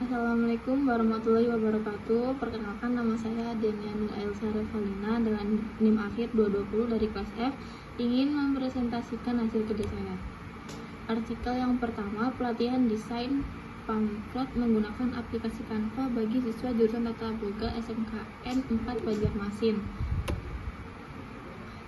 Assalamualaikum warahmatullahi wabarakatuh. Perkenalkan, nama saya Denianu Elsa Revalina dengan NIM akhir 220 dari kelas F. Ingin mempresentasikan hasil kerja saya. Artikel yang pertama, pelatihan desain pamflet menggunakan aplikasi Canva bagi siswa jurusan Tata Boga SMKN 4 Banjarmasin.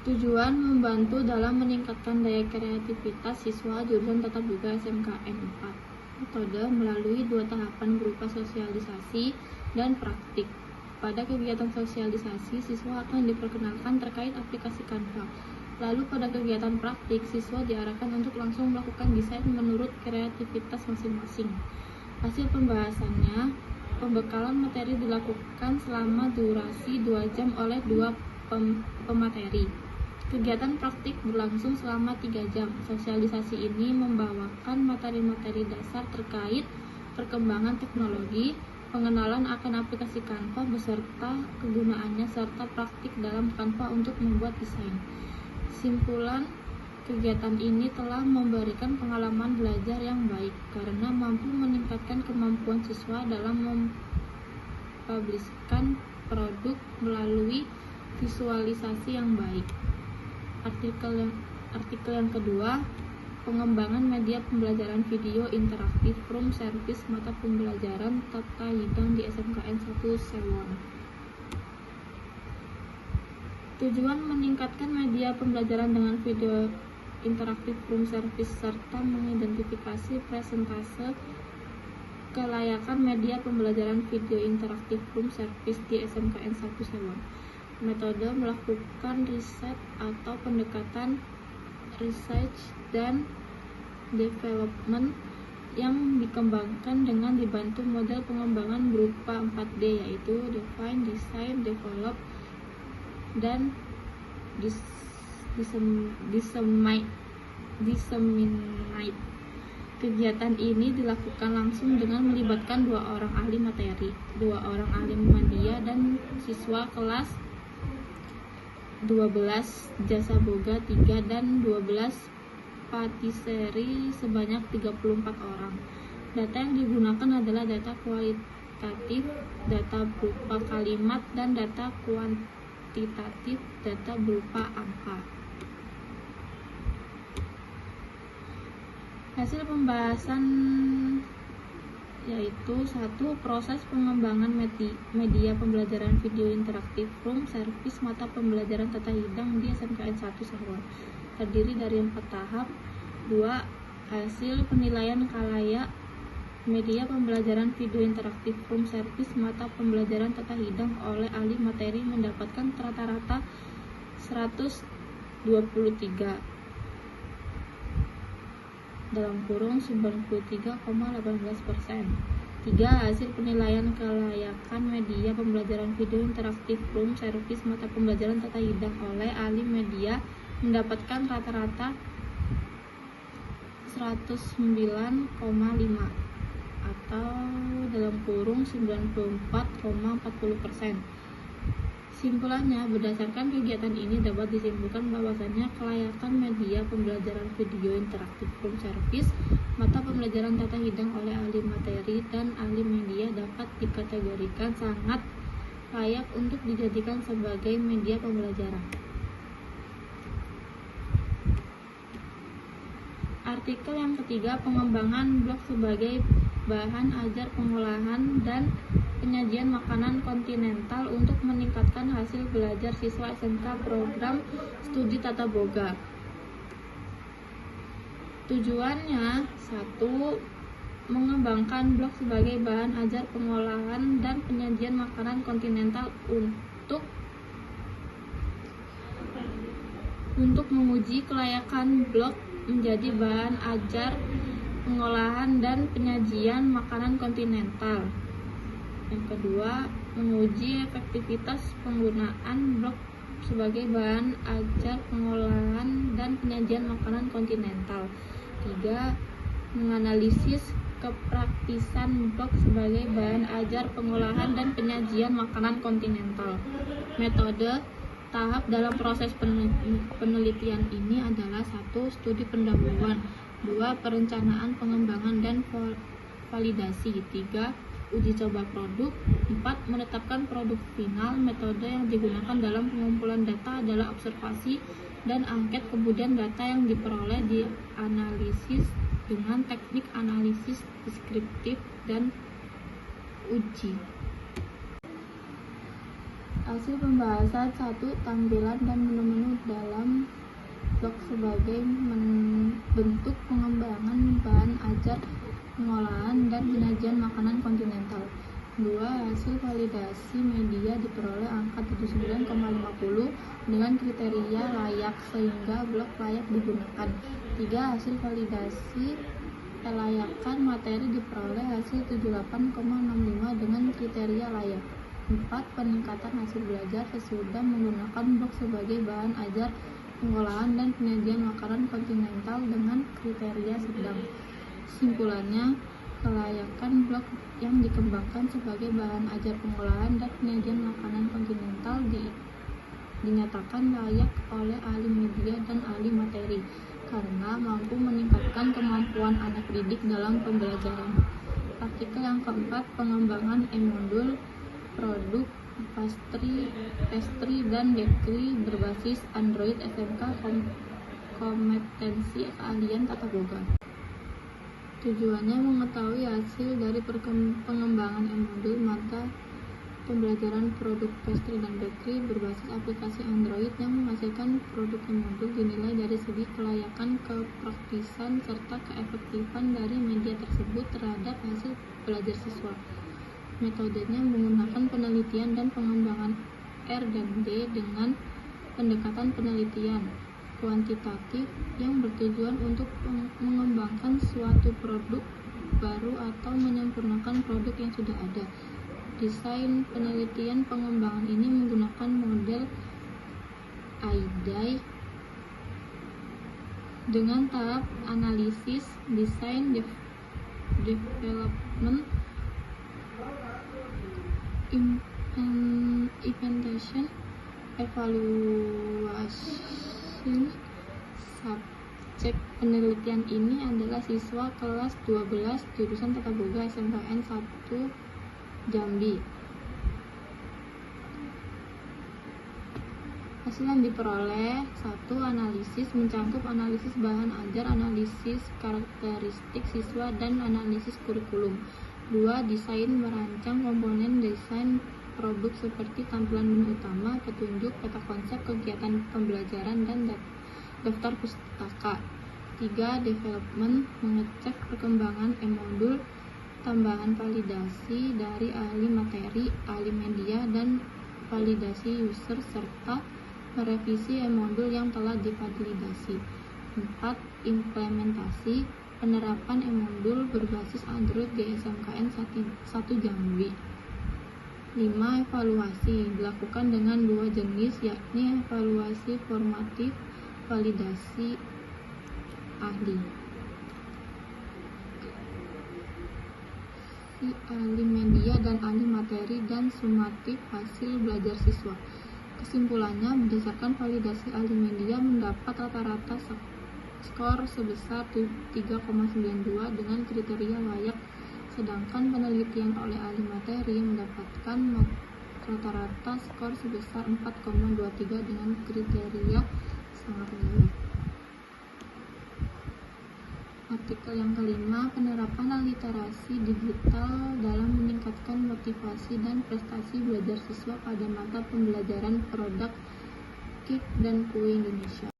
Tujuan membantu dalam meningkatkan daya kreativitas siswa jurusan Tata Boga SMKN 4. Metode melalui dua tahapan berupa sosialisasi dan praktik. Pada kegiatan sosialisasi, siswa akan diperkenalkan terkait aplikasi Canva. Lalu pada kegiatan praktik, siswa diarahkan untuk langsung melakukan desain menurut kreativitas masing-masing. Hasil pembahasannya, pembekalan materi dilakukan selama durasi 2 jam oleh dua pemateri. Kegiatan praktik berlangsung selama 3 jam. Sosialisasi ini membawakan materi-materi dasar terkait perkembangan teknologi, pengenalan akan aplikasi Canva beserta kegunaannya, serta praktik dalam Canva untuk membuat desain. Simpulan, kegiatan ini telah memberikan pengalaman belajar yang baik karena mampu meningkatkan kemampuan siswa dalam mempublishkan produk melalui visualisasi yang baik. Artikel yang kedua, pengembangan media pembelajaran video interaktif from service mata pembelajaran Tata Hidang di SMKN 1 Sewon. Tujuan meningkatkan media pembelajaran dengan video interaktif from service serta mengidentifikasi presentase kelayakan media pembelajaran video interaktif from service di SMKN 1 Sewon. Metode melakukan riset atau pendekatan research dan development yang dikembangkan dengan dibantu model pengembangan berupa 4D, yaitu define, design, develop, dan disseminate. Kegiatan ini dilakukan langsung dengan melibatkan 2 orang ahli materi, 2 orang ahli media, dan siswa kelas 12 Jasa Boga 3 dan 12 Patisserie sebanyak 34 orang. Data yang digunakan adalah data kualitatif, data berupa kalimat, dan data kuantitatif, data berupa angka. Hasil pembahasan yaitu 1. Proses pengembangan media pembelajaran video interaktif from service mata pembelajaran Tata Hidang di SMKN 1 Sewon, terdiri dari 4 tahap. 2. Hasil penilaian kalayak media pembelajaran video interaktif from service mata pembelajaran Tata Hidang oleh ahli materi mendapatkan rata-rata 123 93,18%. 3. Hasil penilaian kelayakan media pembelajaran video interaktif from service mata pembelajaran Tata Hidang oleh ahli media mendapatkan rata-rata 109,5 atau 94,40%. Simpulannya, berdasarkan kegiatan ini dapat disimpulkan bahwasannya kelayakan media pembelajaran video interaktif from service mata pembelajaran Tata Hidang oleh ahli materi dan ahli media dapat dikategorikan sangat layak untuk dijadikan sebagai media pembelajaran. Artikel yang ketiga, pengembangan blog sebagai bahan ajar pengolahan dan penyajian makanan kontinental untuk meningkatkan hasil belajar siswa SMK program studi Tata Boga. Tujuannya 1. Mengembangkan blog sebagai bahan ajar pengolahan dan penyajian makanan kontinental untuk menguji kelayakan blog menjadi bahan ajar pengolahan dan penyajian makanan kontinental. Yang kedua, menguji efektivitas penggunaan blog sebagai bahan ajar pengolahan dan penyajian makanan kontinental. 3. Menganalisis kepraktisan blog sebagai bahan ajar pengolahan dan penyajian makanan kontinental. Metode tahap dalam proses penelitian ini adalah 1. Studi pendahuluan, 2. Perencanaan, pengembangan, dan validasi, 3. uji coba produk. 4. Menetapkan produk final. Metode yang digunakan dalam pengumpulan data adalah observasi dan angket, kemudian data yang diperoleh dianalisis dengan teknik analisis deskriptif dan uji. Hasil pembahasan 1. Tampilan dan menu-menu dalam blok sebagai bentuk pengembangan bahan ajar pengolahan dan penyajian makanan kontinental. 2. Hasil validasi media diperoleh angka 79,50 dengan kriteria layak sehingga blok layak digunakan. 3. Hasil validasi kelayakan materi diperoleh hasil 78,65 dengan kriteria layak. 4. Peningkatan hasil belajar sesudah menggunakan blok sebagai bahan ajar pengolahan dan penyajian makanan kontinental dengan kriteria sedang. Kesimpulannya, kelayakan blok yang dikembangkan sebagai bahan ajar pengolahan dan penyajian makanan kontinental dinyatakan layak oleh ahli media dan ahli materi karena mampu meningkatkan kemampuan anak didik dalam pembelajaran. Artikel yang keempat, pengembangan e-modul produk pastry dan bakery berbasis Android SMK kompetensi keahlian tata boga. Tujuannya mengetahui hasil dari pengembangan e-modul mata pembelajaran produk pastry dan bakery berbasis aplikasi Android yang menghasilkan produk e-modul dinilai dari segi kelayakan, kepraktisan, serta keefektifan dari media tersebut terhadap hasil belajar siswa. Metodenya menggunakan penelitian dan pengembangan R&D dengan pendekatan penelitian kuantitatif yang bertujuan untuk mengembangkan suatu produk baru atau menyempurnakan produk yang sudah ada. Desain penelitian pengembangan ini menggunakan model IDEA dengan tahap analisis, desain, development, implementation, evaluation. Subjek penelitian ini adalah siswa kelas 12 jurusan Tata Boga SMKN 1 Jambi. Hasil yang diperoleh: 1. Analisis mencakup analisis bahan ajar, analisis karakteristik siswa, dan analisis kurikulum. 2. Desain merancang komponen desain produk seperti tampilan menu utama, petunjuk, peta konsep, kegiatan pembelajaran, dan daftar pustaka. 3. Development mengecek perkembangan e-modul, tambahan validasi dari ahli materi, ahli media, dan validasi user, serta merevisi e-modul yang telah divalidasi. 4. Implementasi penerapan e-modul berbasis Android di SMKN 1 Jambi. 5. Evaluasi dilakukan dengan 2 jenis, yakni evaluasi formatif, validasi ahli media dan ahli materi, dan sumatif hasil belajar siswa. Kesimpulannya, berdasarkan validasi ahli media mendapat rata-rata skor sebesar 3,92 dengan kriteria layak, sedangkan penelitian oleh ahli materi mendapatkan rata-rata skor sebesar 4,23 dengan kriteria sangat layak. Artikel yang kelima, penerapan literasi digital dalam meningkatkan motivasi dan prestasi belajar siswa pada mata pembelajaran produk KIK dan Kue Indonesia.